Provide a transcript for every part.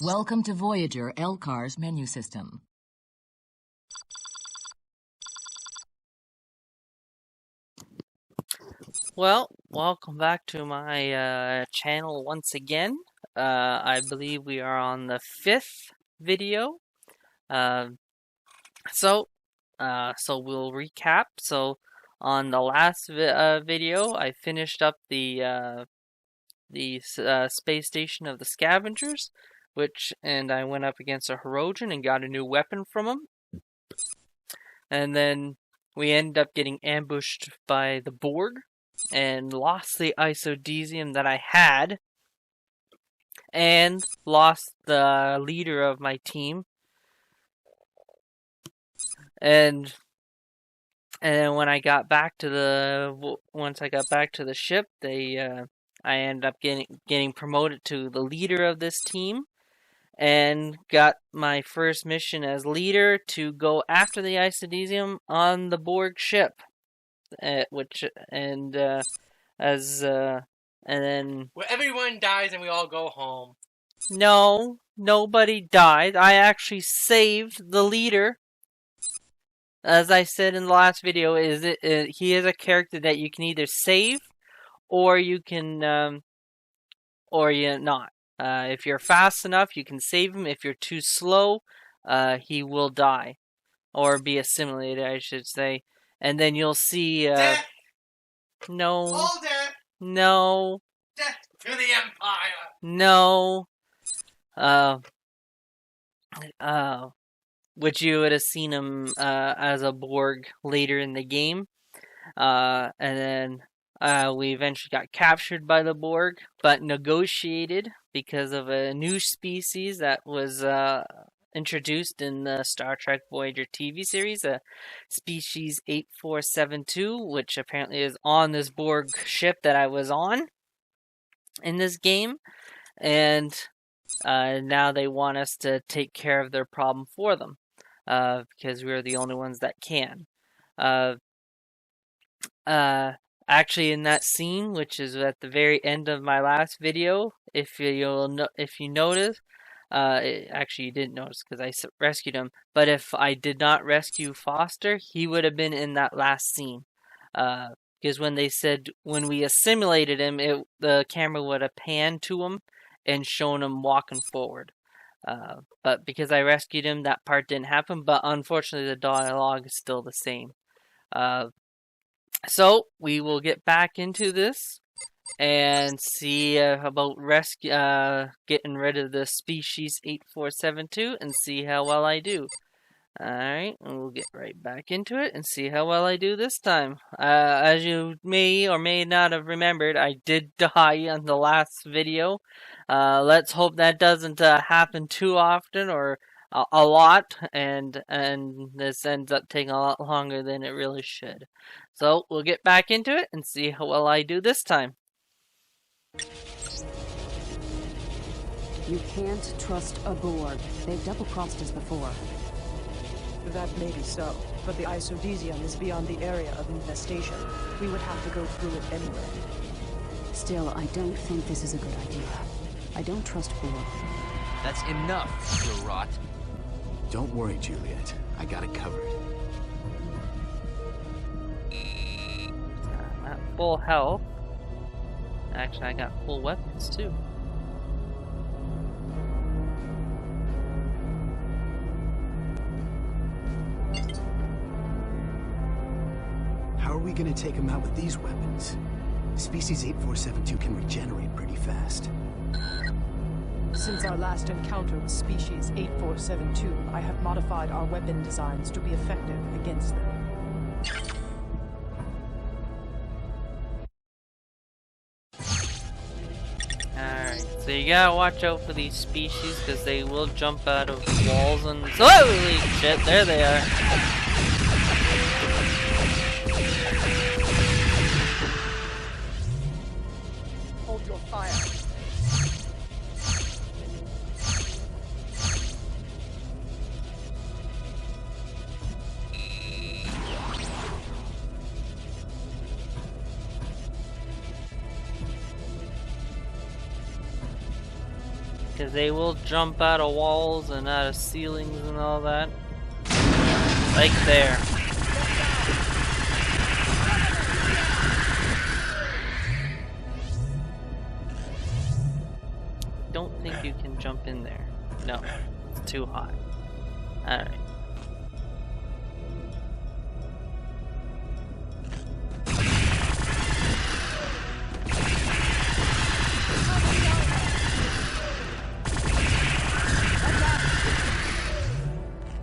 Welcome to Voyager LCAR's menu system. Well, welcome back to my channel once again. I believe we are on the 5th video. So we'll recap. So on the last video, I finished up the space station of the scavengers, and I went up against a Hirogen and got a new weapon from him. And then we ended up getting ambushed by the Borg and lost the isodesium that I had, and lost the leader of my team. And then when I got back to the ship, I ended up getting promoted to the leader of this team, and got my first mission as leader to go after the isodesium on the Borg ship. And then where everyone dies and we all go home. No, nobody died. I actually saved the leader. As I said in the last video, he is a character that you can either save, or you can, or you not. If you're fast enough, you can save him. If you're too slow, he will die, or be assimilated, I should say. And then you'll see. Death! No. All death! No. Death to the Empire! No. Which you would have seen him as a Borg later in the game. And then we eventually got captured by the Borg, but negotiated because of a new species that was introduced in the Star Trek Voyager TV series, species 8472, which apparently is on this Borg ship that I was on in this game. And now they want us to take care of their problem for them, because we're the only ones that can. Actually, in that scene, which is at the very end of my last video, if you notice, actually you didn't notice because I rescued him. But if I did not rescue Foster, he would have been in that last scene. Because when we assimilated him, the camera would have panned to him and shown him walking forward. But because I rescued him, that part didn't happen. But unfortunately, the dialogue is still the same. So we will get back into this and see about getting rid of the species 8472 and see how well I do. Alright, and we'll get right back into it and see how well I do this time. As you may or may not have remembered, I did die on the last video. Let's hope that doesn't happen too often or a lot, and this ends up taking a lot longer than it really should. So we'll get back into it and see how well I do this time. You can't trust a Borg. They've double-crossed us before. That may be so, but the isodesium is beyond the area of infestation. We would have to go through it anyway. Still, I don't think this is a good idea. I don't trust Borg. That's enough, you rot. Don't worry, Juliet. I got it covered. I'm at full health. Actually, I got full weapons too. How are we gonna take him out with these weapons? Species 8472 can regenerate pretty fast. Since our last encounter with species 8472, I have modified our weapon designs to be effective against them. Alright, so you gotta watch out for these species because they will jump out of walls and... Holy shit, there they are. Hold your fire. because they will jump out of walls and out of ceilings and all that. Like there. Don't think you can jump in there. No, it's too high. Alright.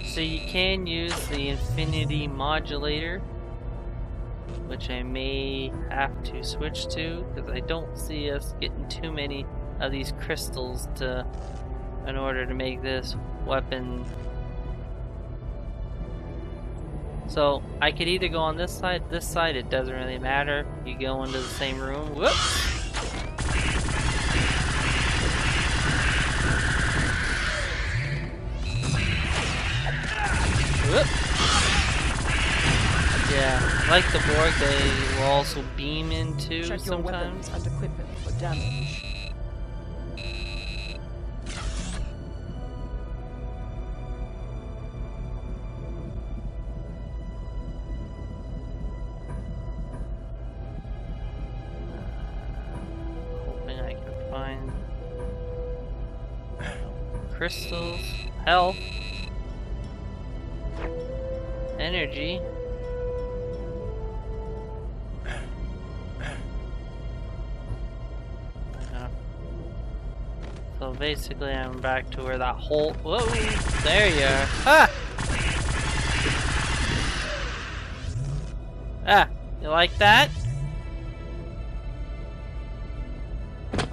So you can use the infinity modulator, which I may have to switch to because I don't see us getting too many of these crystals in order to make this weapon. So I could either go on this side, it doesn't really matter. You go into the same room. Whoops! Whoop. Yeah, like the Borg, they will also beam into Check your sometimes. weapons and equipment for damage. Hoping I can find crystals, health, energy. So basically I'm back to where that hole. Whoa! There you are. Ah! Ah! You like that?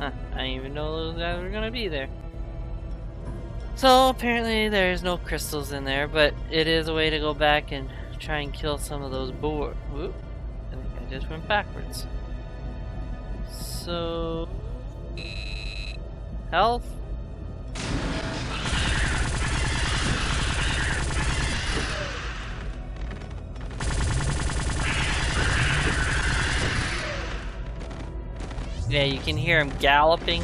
Ah, I didn't even know those guys were gonna be there. So apparently there's no crystals in there, but it is a way to go back and try and kill some of those Borg. Whoop! I think I just went backwards. So health. Yeah, you can hear him galloping.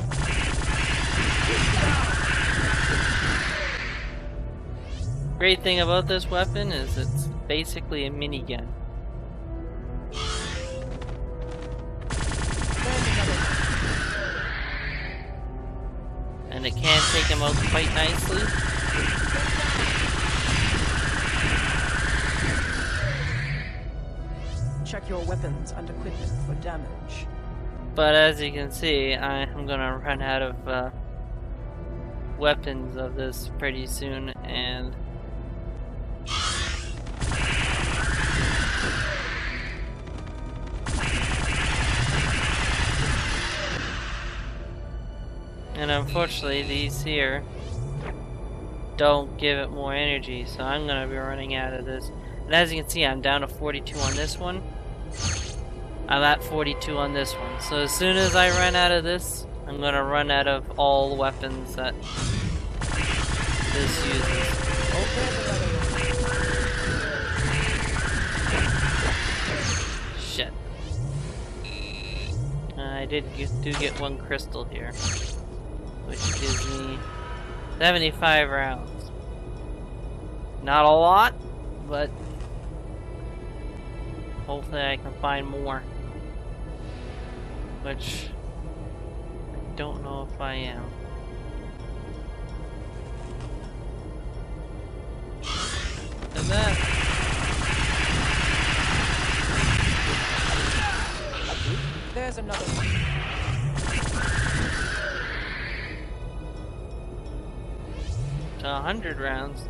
Great thing about this weapon is it's basically a minigun. And it can take him out quite nicely. Check your weapons and equipment for damage. But as you can see, I'm gonna run out of weapons of this pretty soon, and unfortunately these here don't give it more energy, so I'm gonna be running out of this. And as you can see, I'm down to 42 on this one. I'm at 42 on this one. So as soon as I run out of this, I'm gonna run out of all weapons that this uses. Shit. I do get one crystal here, which gives me 75 rounds. Not a lot, but hopefully I can find more. Which I don't know if I am. And that. There's another one. To 100 rounds.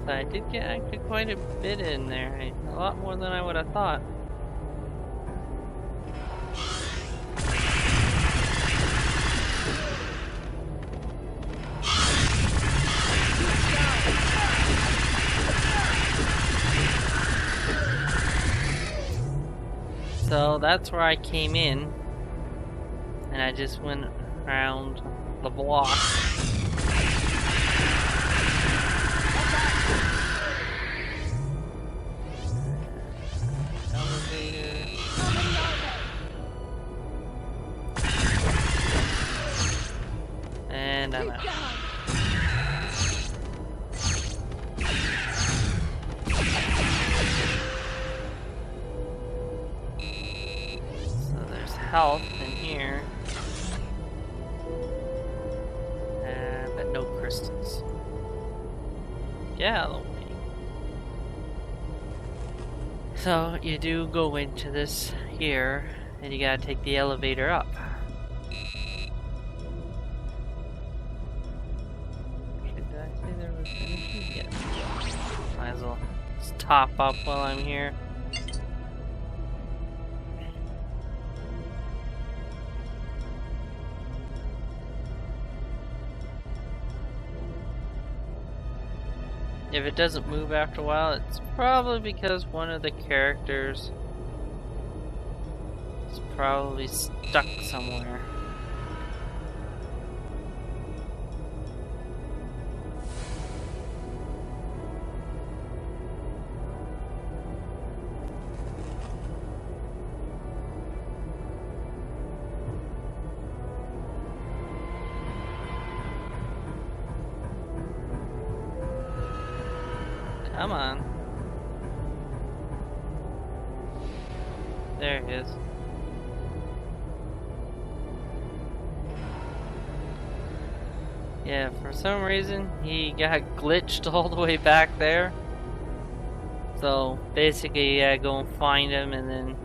So I did get actually quite a bit in there, a lot more than I would have thought. So that's where I came in, and I just went around the block. Elevator. And I'm out. So there's health in here. But no crystals. Get out of the way. So you do go into this here, and you gotta take the elevator up. Did I say there was anything? Yes. Might as well just top up while I'm here. If it doesn't move after a while, it's probably because one of the characters is probably stuck somewhere. Come on. There it is. Yeah, for some reason he got glitched all the way back there. So basically you gotta go and find him, and then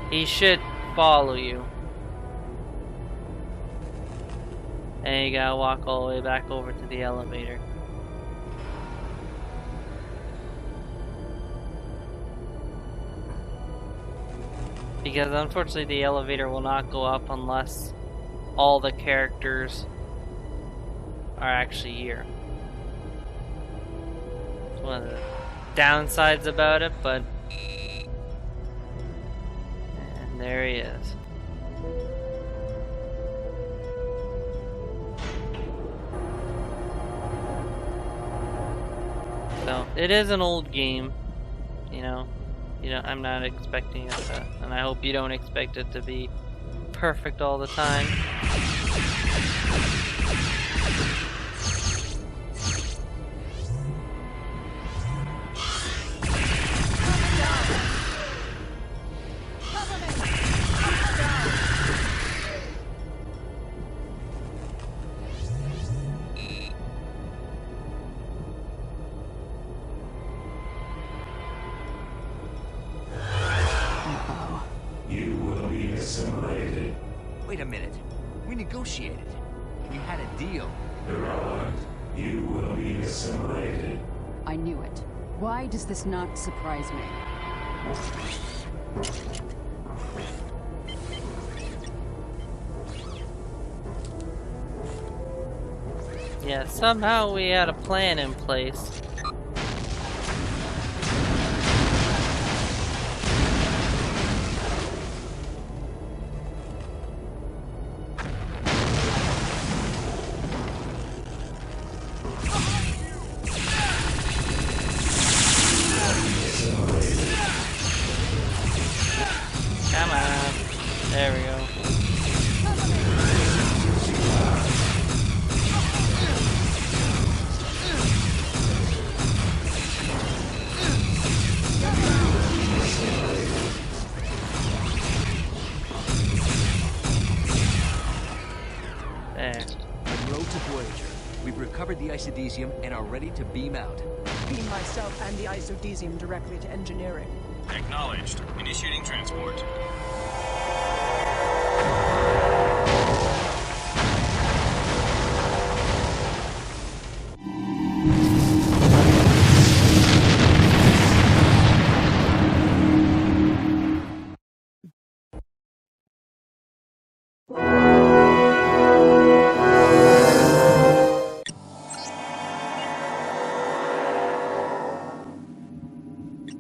he should follow you. And you gotta walk all the way back over to the elevator. Because unfortunately the elevator will not go up unless all the characters are actually here. It's one of the downsides about it, but... And there he is. So, it is an old game, you know. I'm not expecting it to, and I hope you don't expect it to be perfect all the time. Wait a minute. We negotiated. We had a deal. Irrelevant. You will be assimilated. I knew it. Why does this not surprise me? Yeah, somehow we had a plan in place. Come on. There we go. There. En route to Voyager. We've recovered the isodesium and are ready to beam out. Beam myself and the isodesium directly to engineering. Acknowledged. Initiating transport.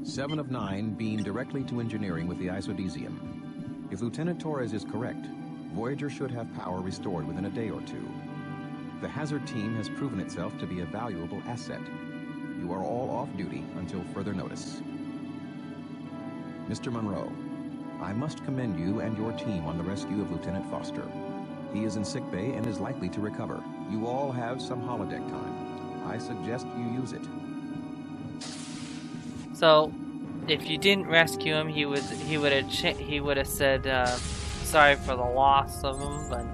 Seven of 9 beam directly to engineering with the isodesium. If Lieutenant Torres is correct, Voyager should have power restored within a day or two. The Hazard team has proven itself to be a valuable asset. You are all off duty until further notice. Mr. Monroe, I must commend you and your team on the rescue of Lieutenant Foster. He is in sickbay and is likely to recover. You all have some holodeck time. I suggest you use it. So, if you didn't rescue him, he would have said sorry for the loss of him, but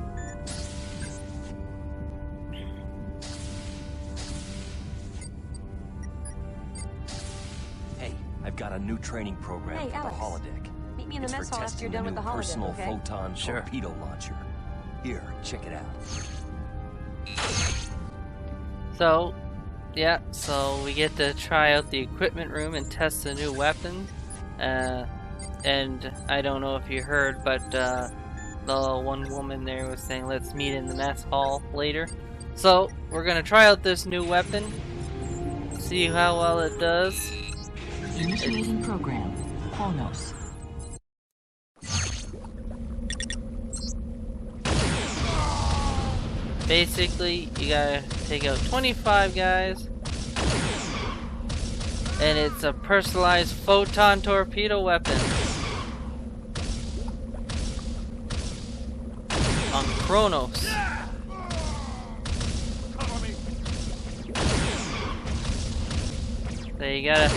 Hey, I've got a new training program Hey, for Alex. the holodeck. Meet me in the It's for mess hall after testing you're done the with new the holodeck, personal okay? photon torpedo launcher. Here, check it out. so yeah, so we get to try out the equipment room and test the new weapons. And I don't know if you heard, but the one woman there was saying let's meet in the mess hall later. So we're gonna try out this new weapon, see how well it does. Initiating program. Kronos. Basically, you gotta take out 25 guys, and it's a personalized photon torpedo weapon on Kronos. There you gotta.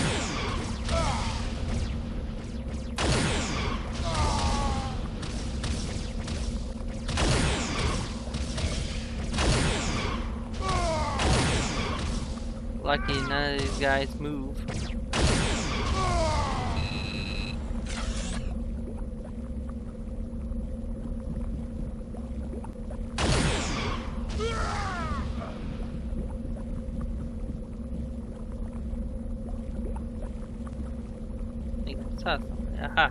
Lucky none of these guys move. I think I saw something. Aha.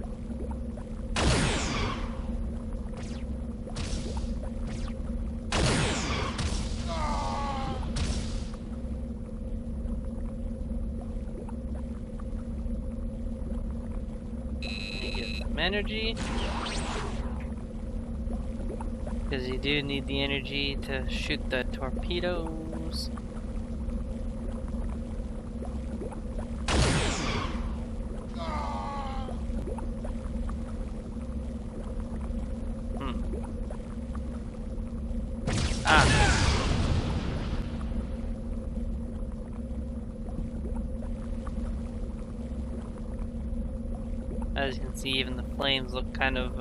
Energy, because you do need the energy to shoot the torpedoes. As you can see, even the flames look kind of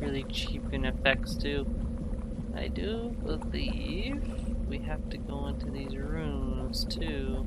really cheap in effects too. I do believe we have to go into these rooms too.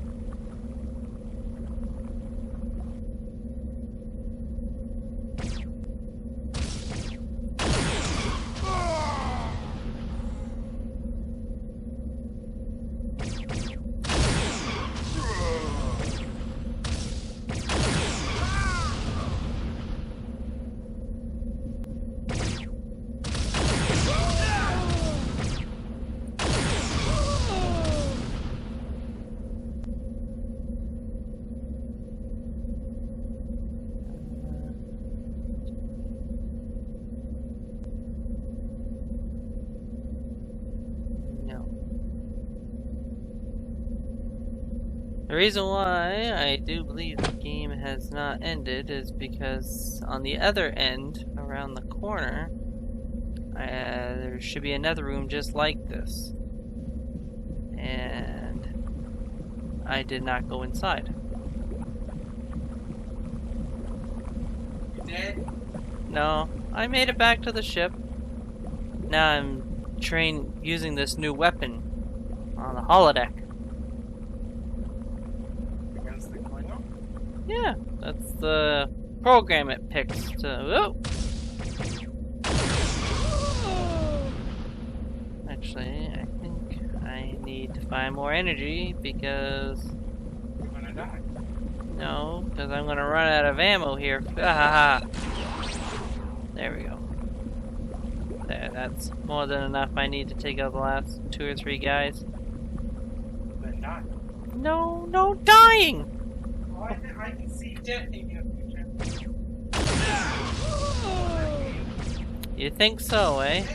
The reason why I do believe the game has not ended is because on the other end, around the corner, there should be another room just like this. And I did not go inside. You did? No, I made it back to the ship. Now I'm using this new weapon on the holodeck. Yeah, that's the program it picks to. Actually, I think I need to find more energy because. You're gonna die. No, because I'm gonna run out of ammo here. There we go. There, that's more than enough. I need to take out the last 2 or 3 guys. You're gonna die. No, no dying! Oh, I can see death in your future. You think so, eh?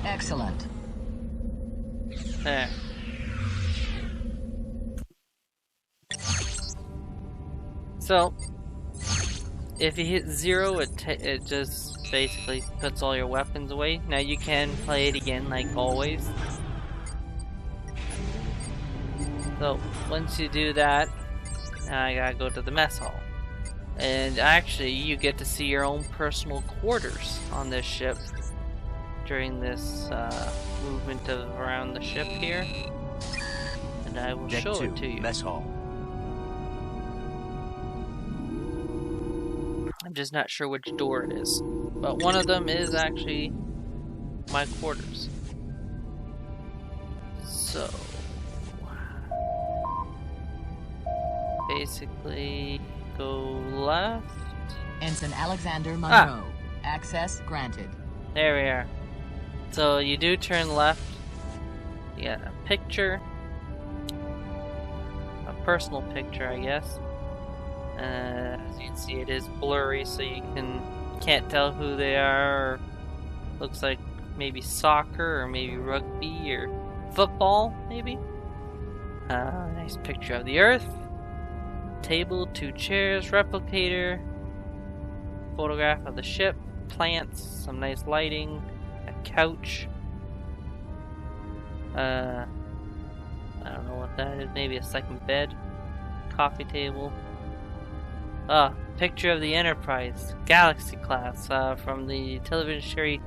Excellent. There. So, if you hit 0, it just basically puts all your weapons away. Now you can play it again, like always. So, once you do that, now I gotta go to the mess hall. And actually, you get to see your own personal quarters on this ship during this movement around the ship here. And I will show it to you. Mess hall. I'm just not sure which door it is. But one of them is actually my quarters. So, basically, go left. Ensign Alexander Monroe. Access granted. There we are. So you do turn left. You got a picture. A personal picture, I guess. As you can see, it is blurry, so you can't tell who they are. Or looks like maybe soccer, or maybe rugby, or football, maybe. Nice picture of the Earth. Table, 2 chairs, replicator, photograph of the ship, plants, some nice lighting, a couch. I don't know what that is. Maybe a second bed, coffee table. Picture of the Enterprise, Galaxy class, from the television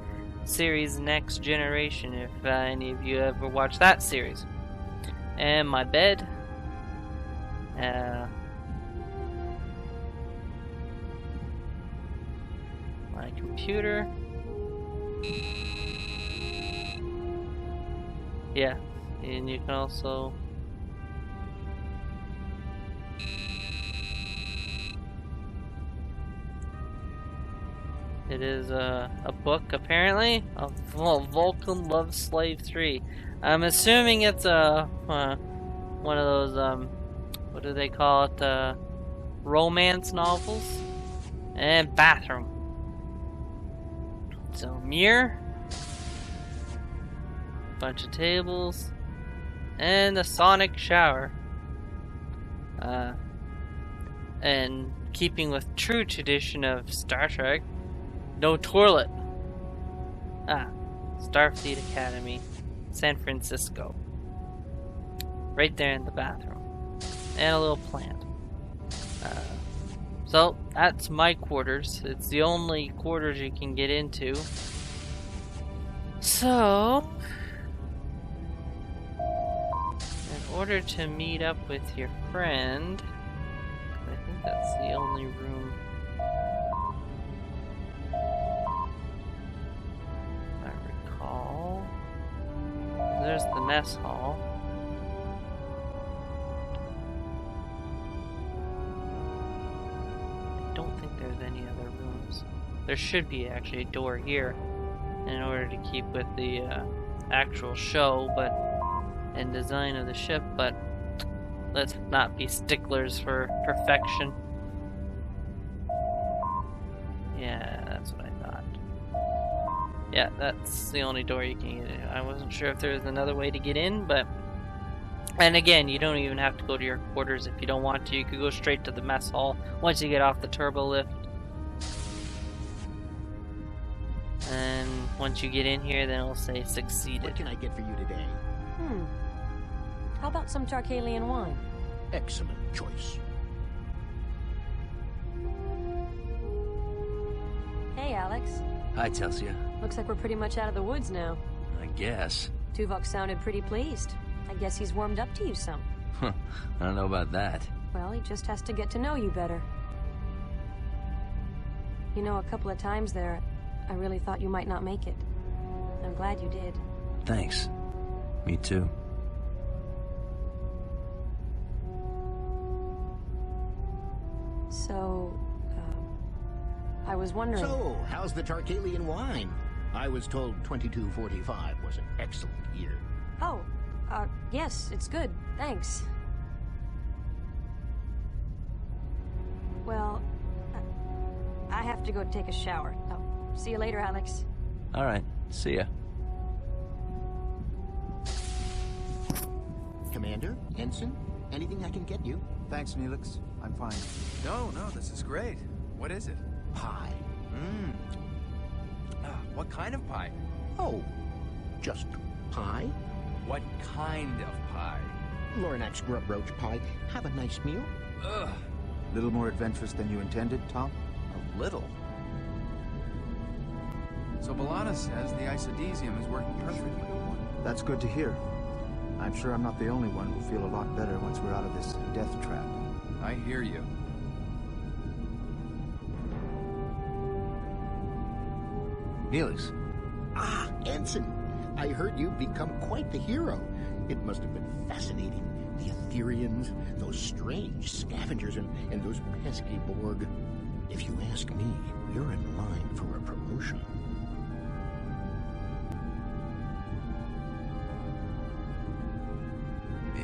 series Next Generation, if any of you ever watched that series. And my bed. My computer. Yeah, and you can also it is a book apparently of Vulcan Love Slave 3. I'm assuming it's one of those what do they call it, romance novels. And bathroom. So mirror, bunch of tables, and a sonic shower. And keeping with true tradition of Star Trek, no toilet. Starfleet Academy, San Francisco. Right there in the bathroom. And a little plant. So, that's my quarters. It's the only quarters you can get into. So, in order to meet up with your friend, I think that's the only room I recall. There's the mess hall. I don't think there's any other rooms. There should be actually a door here in order to keep with the actual show and design of the ship, but let's not be sticklers for perfection. Yeah, that's what I thought. Yeah, that's the only door you can get in. I wasn't sure if there was another way to get in, but... And again, you don't even have to go to your quarters if you don't want to. You could go straight to the mess hall once you get off the turbo lift. And once you get in here, then it'll say succeeded. What can I get for you today? How about some Tarkalian wine? Excellent choice. Hey, Alex. Hi, Telsia. Looks like we're pretty much out of the woods now. I guess. Tuvok sounded pretty pleased. I guess he's warmed up to you some. I don't know about that. Well, he just has to get to know you better. You know, a couple of times there, I really thought you might not make it. I'm glad you did. Thanks. Me too. So, I was wondering... So, how's the Tarkalian wine? I was told 2245 was an excellent year. Oh, yes, it's good. Thanks. Well, I have to go take a shower. Oh, see you later, Alex. All right, see ya. Commander, Ensign, anything I can get you? Thanks, Neelix. I'm fine. No, this is great. What is it? Pie. What kind of pie? Oh, just pie? What kind of pie? Lorinac's grub roach pie. Have a nice meal. Ugh. Little more adventurous than you intended, Tom? A little. So B'Elanna says the isodesium is working perfectly. That's good to hear. I'm sure I'm not the only one who'll feel a lot better once we're out of this death trap. I hear you. Neelix. Ah, Ensign. I heard you've become quite the hero. It must have been fascinating. The Etherians, those strange scavengers, and those pesky Borg. If you ask me, you're in line for a promotion.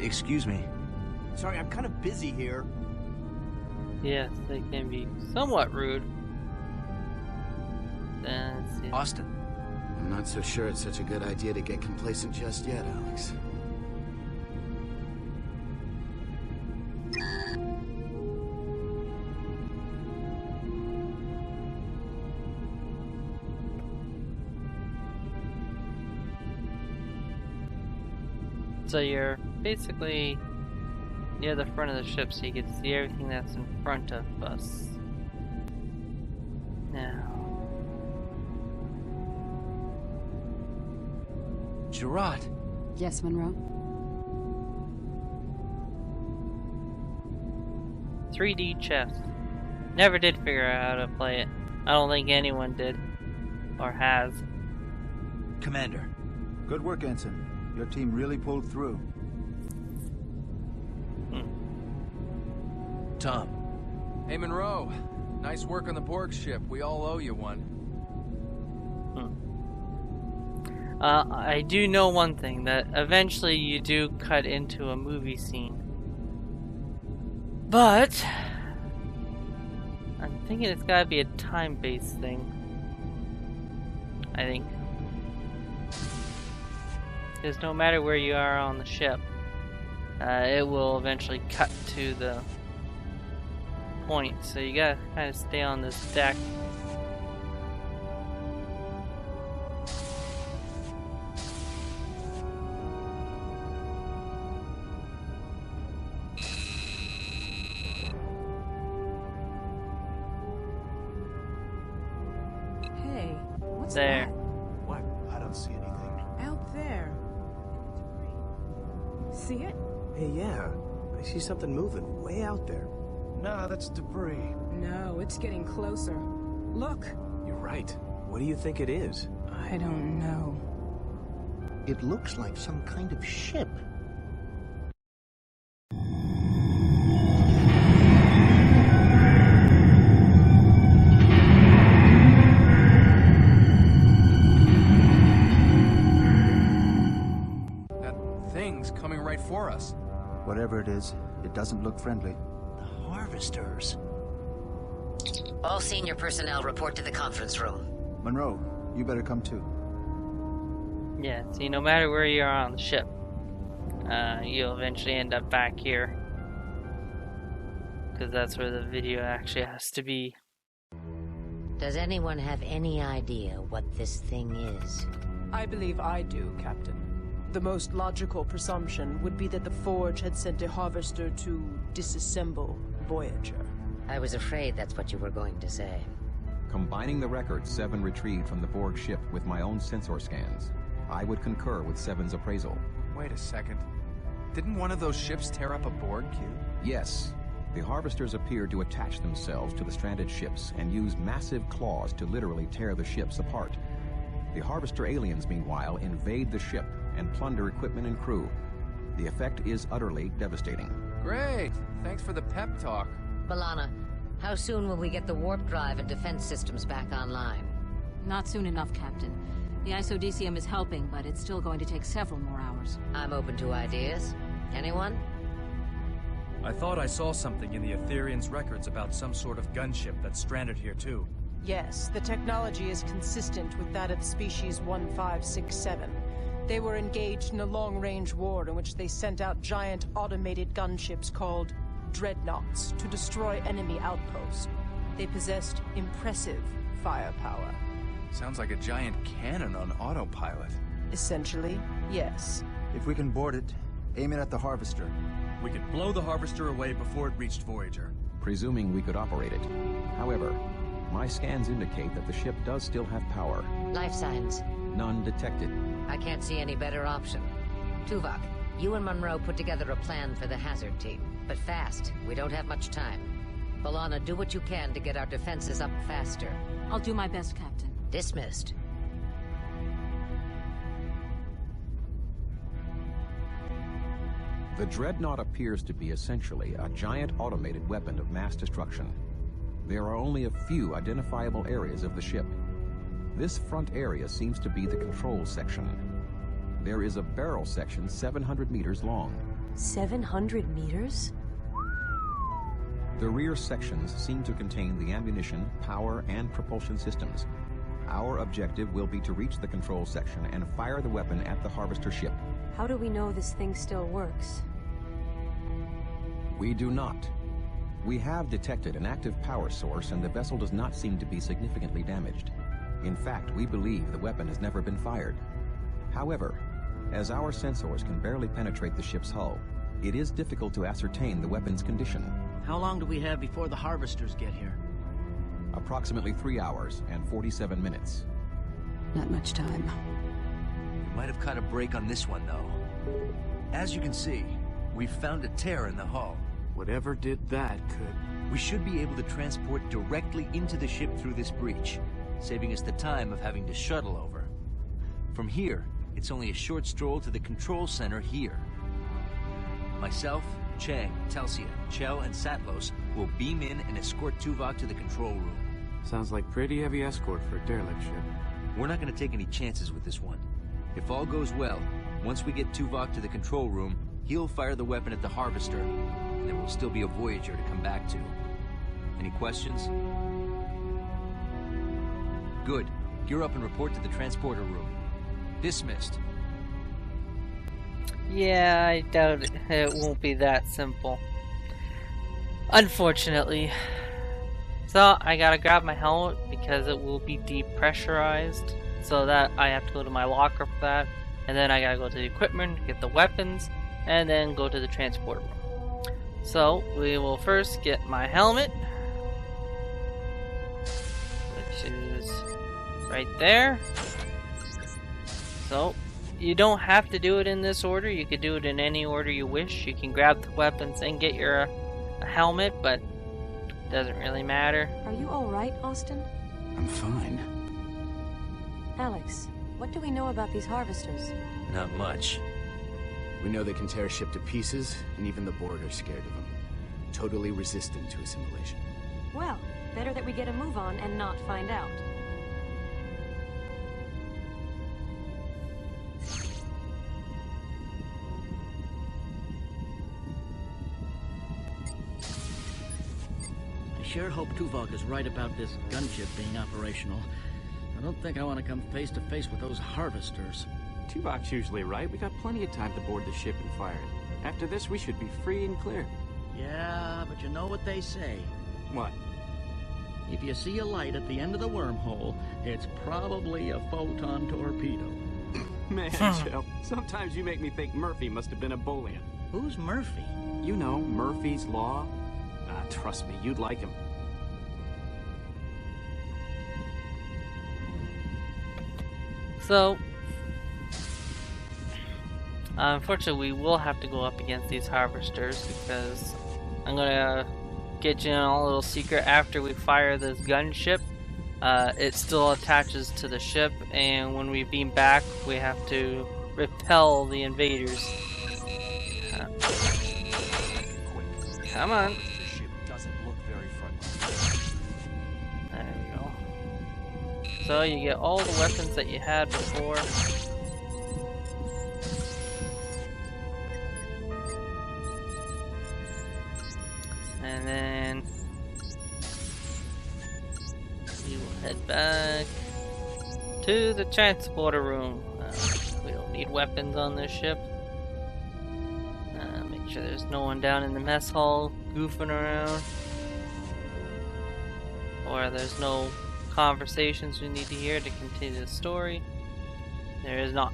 Excuse me. Sorry, I'm kind of busy here. Yes, they can be somewhat rude. Let's see. Austin. I'm not so sure it's such a good idea to get complacent just yet, Alex. So you're basically near the front of the ship so you can see everything that's in front of us. Now. Gerard. Yes, Monroe? 3D chess. Never did figure out how to play it. I don't think anyone did. Or has. Commander. Good work, Ensign. Your team really pulled through. Tom. Hey, Monroe. Nice work on the Borg ship. We all owe you one. I do know one thing, that eventually you do cut into a movie scene. But I'm thinking it's gotta be a time-based thing. I think. Because no matter where you are on the ship, it will eventually cut to the point. So you gotta kind of stay on this deck. Hey, what's There. that? What? I don't see anything. Out there. See it? Hey, yeah. I see something moving way out there. Nah, that's debris. No, it's getting closer. Look. You're right. What do you think it is? I don't know. It looks like some kind of ship. That thing's coming right for us. Whatever it is, it doesn't look friendly. The Harvesters. All senior personnel report to the conference room. Monroe, you better come too. Yeah, see, no matter where you are on the ship, you'll eventually end up back here. Because that's where the video actually has to be. Does anyone have any idea what this thing is? I believe I do, Captain. The most logical presumption would be that the Forge had sent a harvester to disassemble Voyager. I was afraid that's what you were going to say. Combining the records Seven retrieved from the Borg ship with my own sensor scans, I would concur with Seven's appraisal. Wait a second. Didn't one of those ships tear up a Borg cube? Yes. The Harvesters appeared to attach themselves to the stranded ships and use massive claws to literally tear the ships apart. The Harvester aliens, meanwhile, invade the ship and plunder equipment and crew. The effect is utterly devastating. Great! Thanks for the pep talk. B'Elanna, how soon will we get the warp drive and defense systems back online? Not soon enough, Captain. The isodecium is helping, but it's still going to take several more hours. I'm open to ideas. Anyone? I thought I saw something in the Ethereans' records about some sort of gunship that's stranded here too. Yes, the technology is consistent with that of species 1567. They were engaged in a long-range war in which they sent out giant automated gunships called dreadnoughts to destroy enemy outposts. They possessed impressive firepower. Sounds like a giant cannon on autopilot. Essentially, yes. If we can board it, aim it at the Harvester. We could blow the Harvester away before it reached Voyager. Presuming we could operate it. However, my scans indicate that the ship does still have power. Life signs. None detected. I can't see any better option. Tuvok, you and Monroe put together a plan for the hazard team. But fast. We don't have much time. B'Elanna, do what you can to get our defenses up faster. I'll do my best, Captain. Dismissed. The Dreadnought appears to be essentially a giant automated weapon of mass destruction. There are only a few identifiable areas of the ship. This front area seems to be the control section. There is a barrel section 700 meters long. 700 meters? The rear sections seem to contain the ammunition, power, and propulsion systems. Our objective will be to reach the control section and fire the weapon at the Harvester ship. How do we know this thing still works? We do not. We have detected an active power source, and the vessel does not seem to be significantly damaged. In fact, we believe the weapon has never been fired. However, as our sensors can barely penetrate the ship's hull, it is difficult to ascertain the weapon's condition. How long do we have before the Harvesters get here? Approximately 3 hours and 47 minutes. Not much time. We might have caught a break on this one, though. As you can see, we've found a tear in the hull. Whatever did that could... We should be able to transport directly into the ship through this breach, saving us the time of having to shuttle over. From here, it's only a short stroll to the control center here. Myself, Chang, Telsia, Chell, and Satlos will beam in and escort Tuvok to the control room. Sounds like pretty heavy escort for a derelict ship. We're not going to take any chances with this one. If all goes well, once we get Tuvok to the control room, he'll fire the weapon at the Harvester, and there will still be a Voyager to come back to. Any questions? Good. Gear up and report to the transporter room. Dismissed. Yeah, I doubt it won't be that simple. Unfortunately. So, I gotta grab my helmet because it will be depressurized. So that I have to go to my locker for that. And then I gotta go to the equipment, get the weapons, and then go to the transporter room. So, we will first get my helmet, which is right there. So, you don't have to do it in this order. You could do it in any order you wish. You can grab the weapons and get your helmet, but it doesn't really matter. Are you alright, Austin? I'm fine. Alex, what do we know about these Harvesters? Not much. We know they can tear a ship to pieces, and even the Borg are scared of them. Totally resistant to assimilation. Well, better that we get a move on and not find out. I sure hope Tuvok is right about this gunship being operational. I don't think I want to come face to face with those Harvesters. Tuvok's usually right. We got plenty of time to board the ship and fire it. After this, we should be free and clear. Yeah, but you know what they say. What? If you see a light at the end of the wormhole, it's probably a photon torpedo. Man, Joe, sometimes you make me think Murphy must have been a Bolian. Who's Murphy? You know, Murphy's Law. Trust me, you'd like him. So, unfortunately, we will have to go up against these Harvesters because I'm gonna get you in a little secret. After we fire this gunship, it still attaches to the ship, and when we beam back, we have to repel the invaders. Come on. The ship doesn't look very friendly. There we go. So you get all the weapons that you had before. And then we will head back to the transporter room. We don't need weapons on this ship. Make sure there's no one down in the mess hall goofing around. Or there's no conversations we need to hear to continue the story. There is not.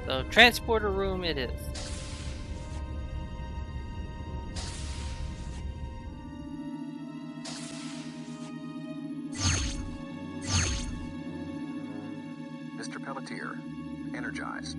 So, transporter room it is. Mr. Pelletier, energize.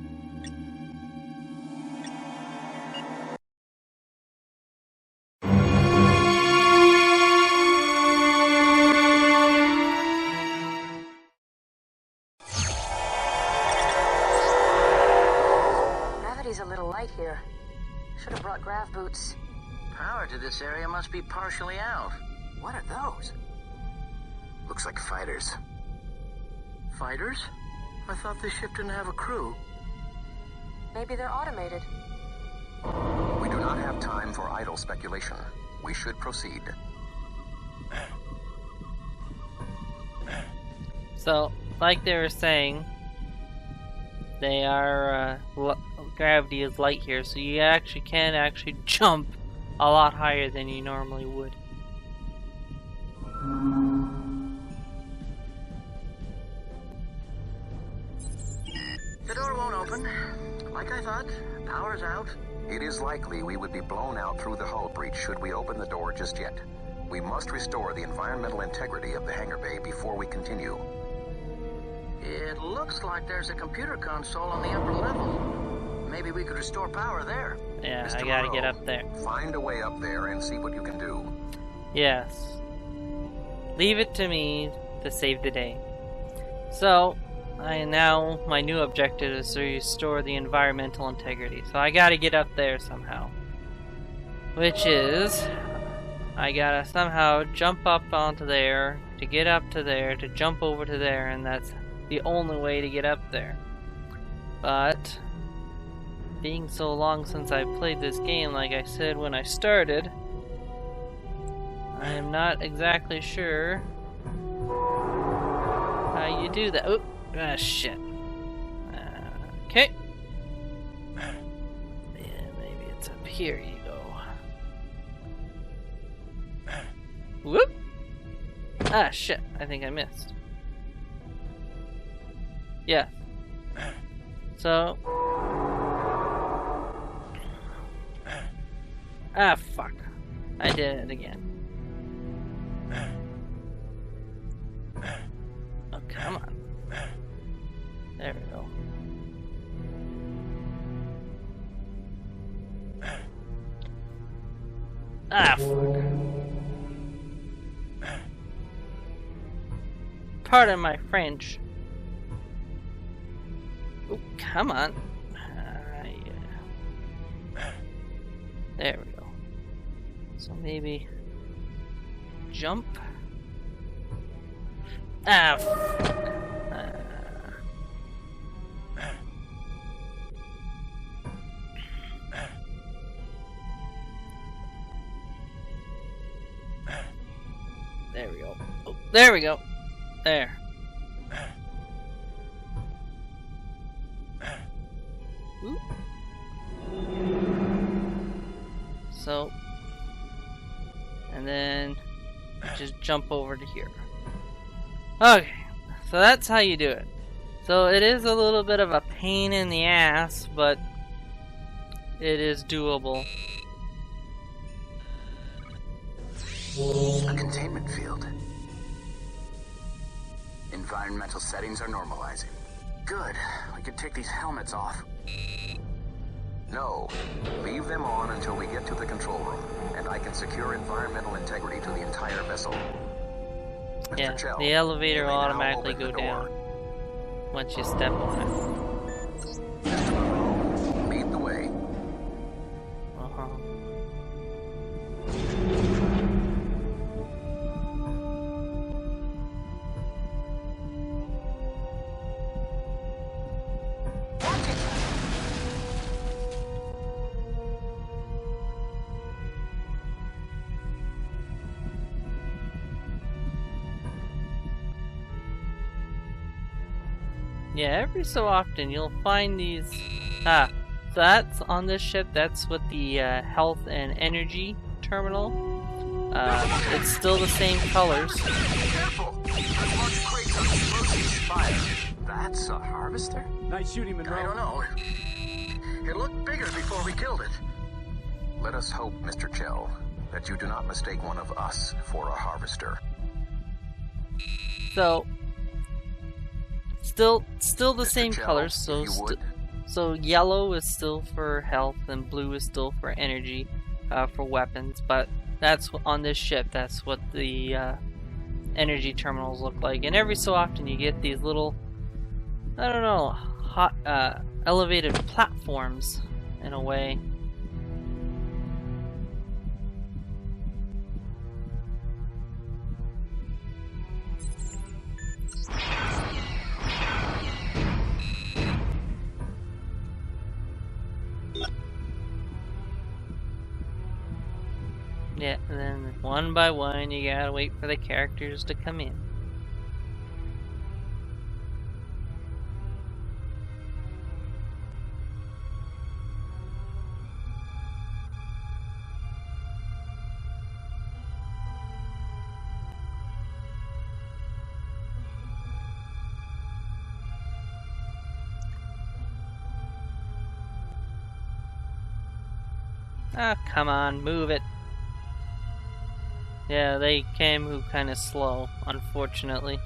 Gravity's a little light here. Should have brought grav boots. Power to this area must be partially out. What are those? Looks like fighters. Fighters? I thought this ship didn't have a crew. Maybe they're automated. We do not have time for idle speculation. We should proceed. So, like they were saying, they are gravity is light here, so you can jump a lot higher than you normally would. The door won't open. Like I thought, power's out. It is likely we would be blown out through the hull breach should we open the door just yet. We must restore the environmental integrity of the hangar bay before we continue. It looks like there's a computer console on the upper level. Maybe we could restore power there. Yeah, Mr. I gotta Moreau, get up there. Find a way up there and see what you can do. Yes. Leave it to me to save the day. So, my new objective is to restore the environmental integrity. So I gotta get up there somehow. Which is, I gotta somehow jump up onto there, to get up to there, to jump over to there, and that's the only way to get up there. But, being so long since I've played this game, like I said when I started, I am not exactly sure how you do that. Oop! Ah, shit. Okay. Yeah, maybe it's up here you go. Whoop! Ah, shit. I think I missed. Yeah. So. Ah, fuck. I did it again. Oh, come on. There we go. Ah, fuck. Pardon my French. Oh, come on. Yeah. There we go. So maybe jump. Ah, fuck. There we go. Oh, there we go. There. Ooh. So, and then just jump over to here. Okay, so that's how you do it. So it is a little bit of a pain in the ass, but it is doable. A containment field. Environmental settings are normalizing. Good. We could take these helmets off. No. Leave them on until we get to the control room, and I can secure environmental integrity to the entire vessel. Yeah, Mr. Chell, the elevator will you may now automatically open go the door. down once you step on it. Mr. Monroe, lead the way. Yeah, every so often you'll find these. So that's on this ship. That's with the health and energy terminal. It's still the same colors. Careful! There's large crates of explosives fire. That's a harvester? Nice shooting, Monroe. I don't know. It looked bigger before we killed it. Let us hope, Mr. Chell, that you do not mistake one of us for a harvester. So, still the Mr. same Chell, colors. So, if you would. so yellow is still for health, and blue is still for energy, for weapons. But that's on this ship. That's what the energy terminals look like. And every so often you get these little, I don't know, hot elevated platforms in a way. Yeah, and then one by one you gotta wait for the characters to come in. Ah, come on, move it. Yeah, they can move kind of slow, unfortunately.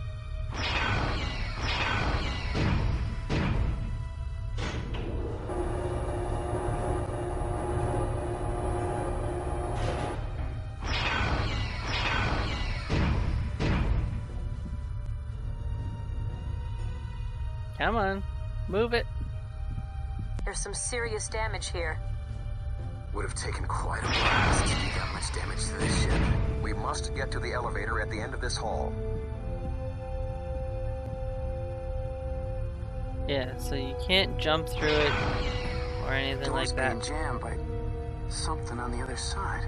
Come on, move it. There's some serious damage here. Would have taken quite a blast to do that much damage to this ship. We must get to the elevator at the end of this hall. Yeah, so you can't jump through it or anything Door's like that. being jammed by something on the other side.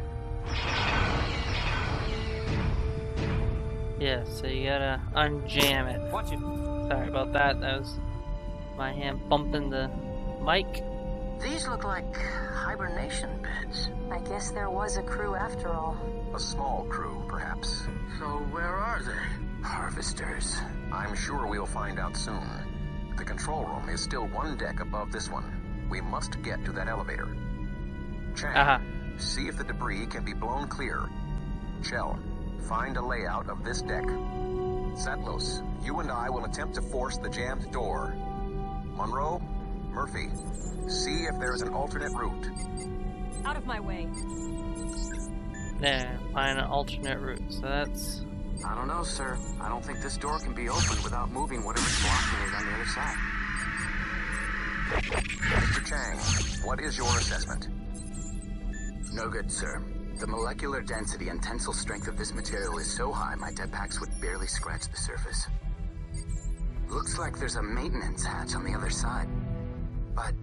Yeah, so you gotta unjam it. Watch it. Sorry about that. That was my hand bumping the mic. These look like hibernation beds. I guess there was a crew after all. A small crew, perhaps. So where are they? Harvesters. I'm sure we'll find out soon. The control room is still one deck above this one. We must get to that elevator. Chang, see if the debris can be blown clear. Chell, find a layout of this deck. Satlos, you and I will attempt to force the jammed door. Monroe, Murphy, see if there's an alternate route. Out of my way. There, find an alternate route. So that's... I don't know, sir. I don't think this door can be opened without moving whatever's blocking it on the other side. Mr. Chang, what is your assessment? No good, sir. The molecular density and tensile strength of this material is so high my dead packs would barely scratch the surface. Looks like there's a maintenance hatch on the other side. But...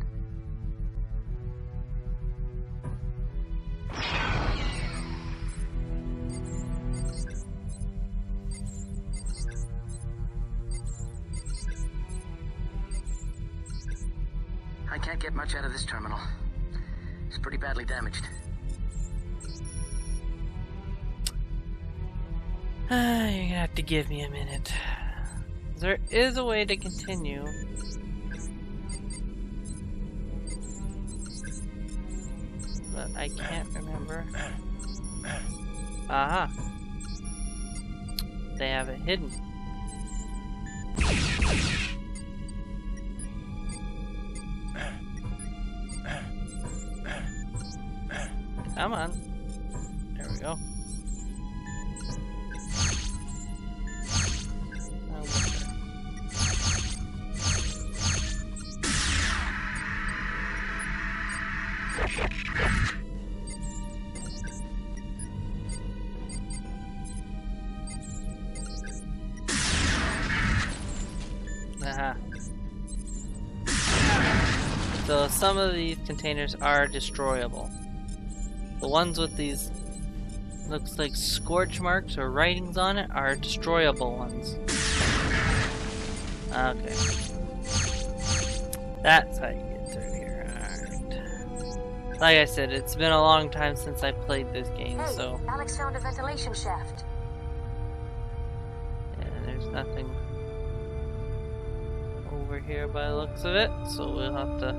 I can't get much out of this terminal. It's pretty badly damaged. You're gonna have to give me a minute. There is a way to continue. But I can't remember. Aha! They have it hidden. Come on. There we go. Aha. So some of these containers are destroyable. The ones with these looks like scorch marks or writings on it are destroyable ones. Okay. That's how you get through here. Alright. Like I said, it's been a long time since I played this game, Hey, so... Alex found a ventilation shaft. Yeah, there's nothing over here by the looks of it, so we'll have to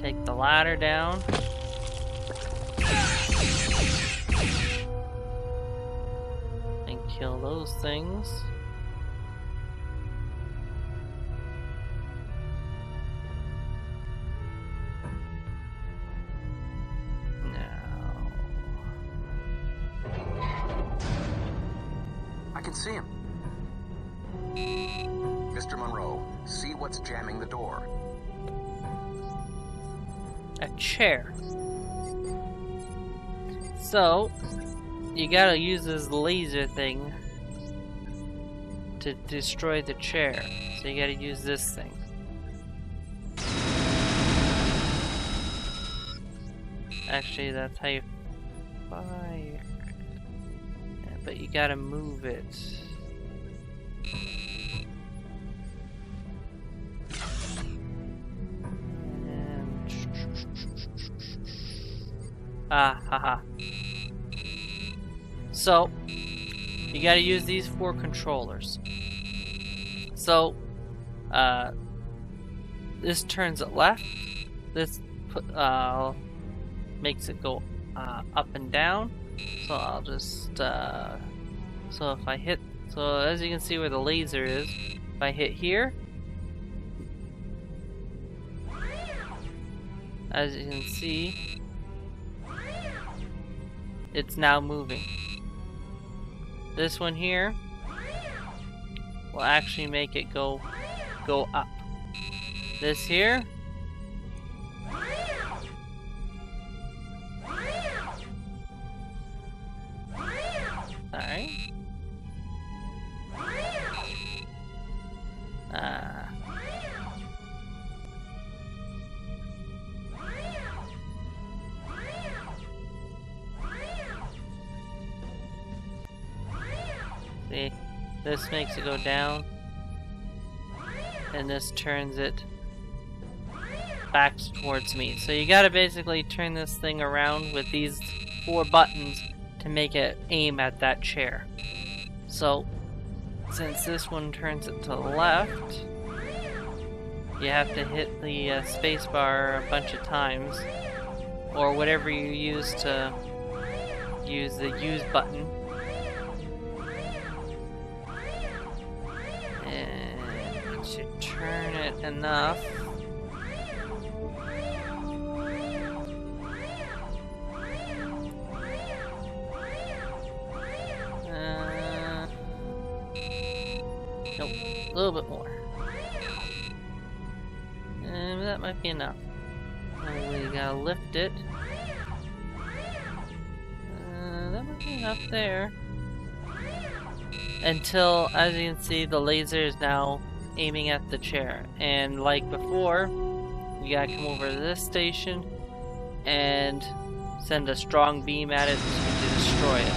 take the ladder down. And kill those things. I can see him. Mr. Monroe, see what's jamming the door. A chair. So, you gotta use this laser thing to destroy the chair. So you gotta use this thing. Actually, that's how you fire. Yeah, but you gotta move it. Haha. So, you gotta use these 4 controllers. So, this turns it left. This makes it go up and down. So I'll just, so if I hit, so as you can see where the laser is, if I hit here, as you can see, it's now moving. This one here will actually make it go up. This here sorry. See, this makes it go down, and this turns it back towards me. So you gotta basically turn this thing around with these 4 buttons to make it aim at that chair. So, since this one turns it to the left, you have to hit the spacebar a bunch of times, or whatever you use to use the use button. And once you turn it enough, nope, a little bit more. And that might be enough. And we gotta lift it. That might be enough there. Until, as you can see, the laser is now aiming at the chair. And like before, you gotta come over to this station and send a strong beam at it to destroy it.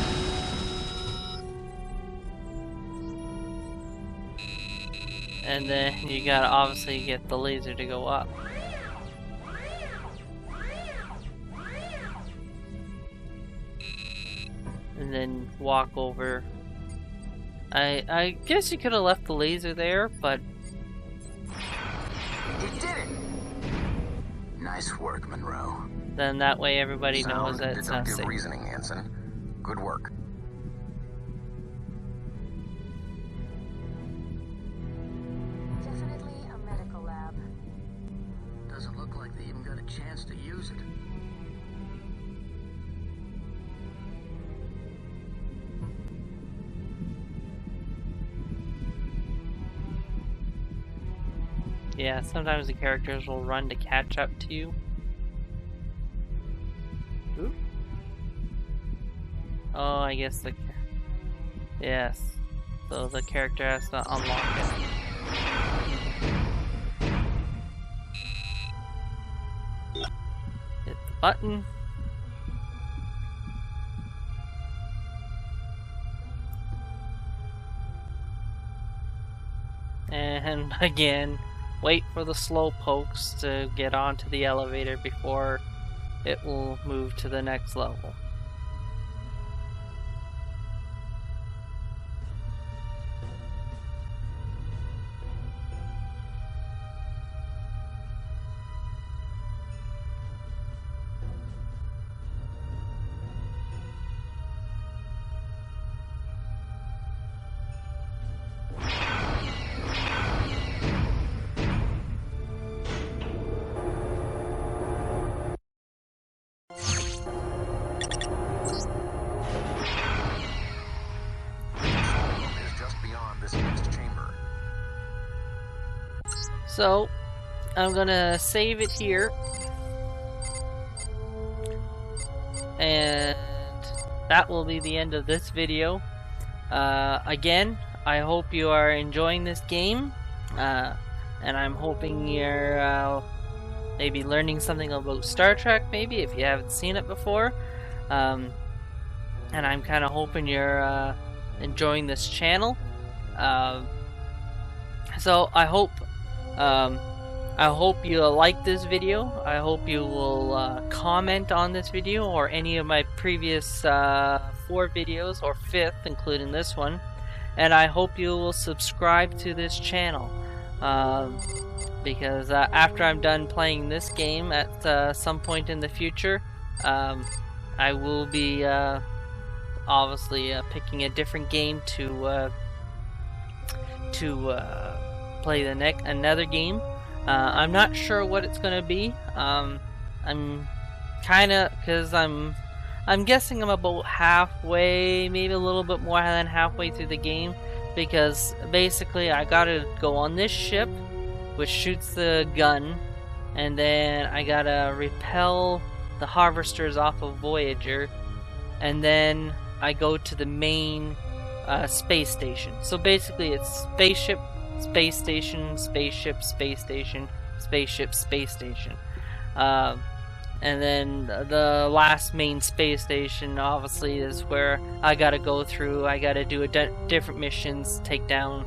And then you gotta obviously get the laser to go up. And then walk over. I guess you could have left the laser there, but... You did it! Nice work, Monroe. Then that way everybody knows that it's not Deductive safe. reasoning, Anson. Good work. Definitely a medical lab. Doesn't look like they even got a chance to use it. Yeah, sometimes the characters will run to catch up to you. Ooh. Oh, I guess the... Yes. So the character has to unlock it. Hit the button. And again, wait for the slow pokes to get onto the elevator before it will move to the next level. So, I'm gonna save it here, and that will be the end of this video. Again, I hope you are enjoying this game, and I'm hoping you're maybe learning something about Star Trek, maybe, if you haven't seen it before. And I'm kind of hoping you're enjoying this channel. So I hope you like this video. I hope you will comment on this video or any of my previous 4 videos, or 5th including this one, and I hope you will subscribe to this channel, because after I'm done playing this game at some point in the future, I will be obviously picking a different game to play another game. I'm not sure what it's gonna be. I'm kinda, because I'm guessing I'm about halfway, maybe a little bit more than halfway through the game, because basically I gotta go on this ship which shoots the gun, and then I gotta repel the harvesters off of Voyager, and then I go to the main space station. So basically it's spaceship, space station, spaceship, space station, spaceship, space station. And then the last main space station obviously is where I gotta go through. I gotta do different missions, take down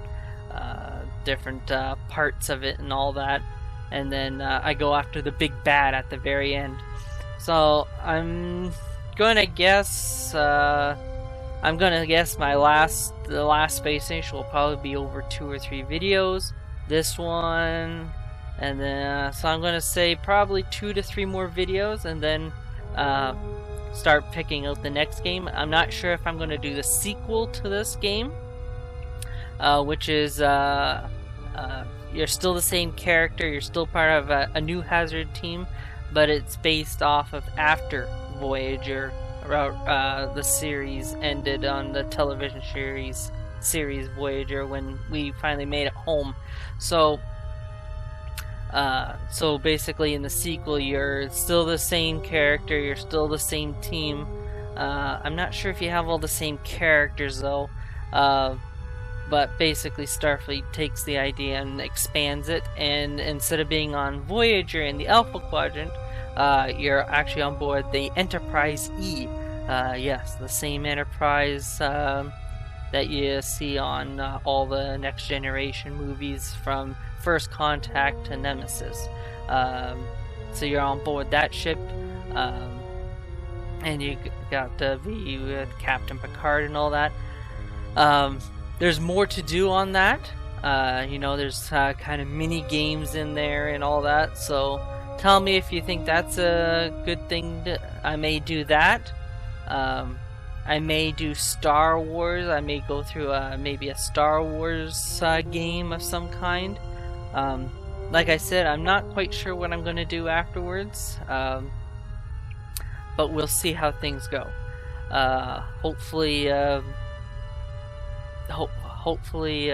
different parts of it and all that, and then I go after the big bad at the very end. So I'm gonna guess the last space station will probably be over 2 or 3 videos. This one, and then so I'm gonna say probably 2 to 3 more videos, and then start picking out the next game. I'm not sure if I'm gonna do the sequel to this game, which is you're still the same character, you're still part of a new Hazard team, but it's based off of after Voyager. The series ended on the television series Voyager, when we finally made it home. So basically in the sequel you're still the same character, you're still the same team. I'm not sure if you have all the same characters though, but basically Starfleet takes the idea and expands it, and instead of being on Voyager in the Alpha Quadrant, you're actually on board the Enterprise E. Yes, the same Enterprise that you see on all the Next Generation movies, from First Contact to Nemesis. So you're on board that ship, and you got the V with Captain Picard and all that. There's more to do on that. There's kind of mini games in there and all that. So tell me if you think that's a good thing. I may do that. I may do Star Wars. I may go through maybe a Star Wars game of some kind. Like I said, I'm not quite sure what I'm going to do afterwards, but we'll see how things go. Hopefully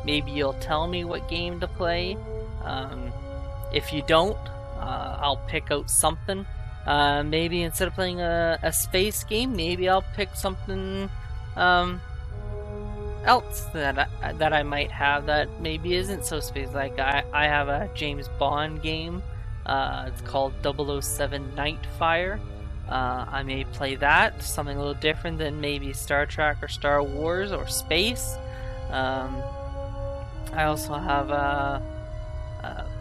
maybe you'll tell me what game to play. If you don't, I'll pick out something. Maybe instead of playing a space game, maybe I'll pick something else that I might have that maybe isn't so space. Like I have a James Bond game. It's called 007 Nightfire. I may play that, something a little different than maybe Star Trek or Star Wars or space. I also have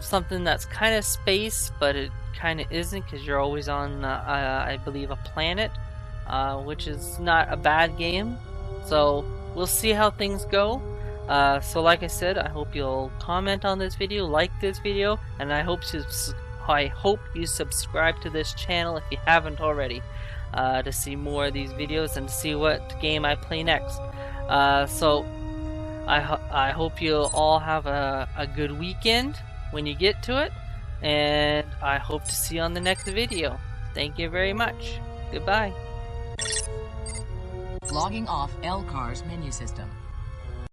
something that's kind of space, but it kind of isn't, because you're always on, I believe, a planet, which is not a bad game. So we'll see how things go. So like I said, I hope you'll comment on this video, like this video, and I hope you subscribe to this channel if you haven't already, to see more of these videos and to see what game I play next. So I hope you all have a good weekend when you get to it, and I hope to see you on the next video. Thank you very much. Goodbye. Logging off LCAR's menu system.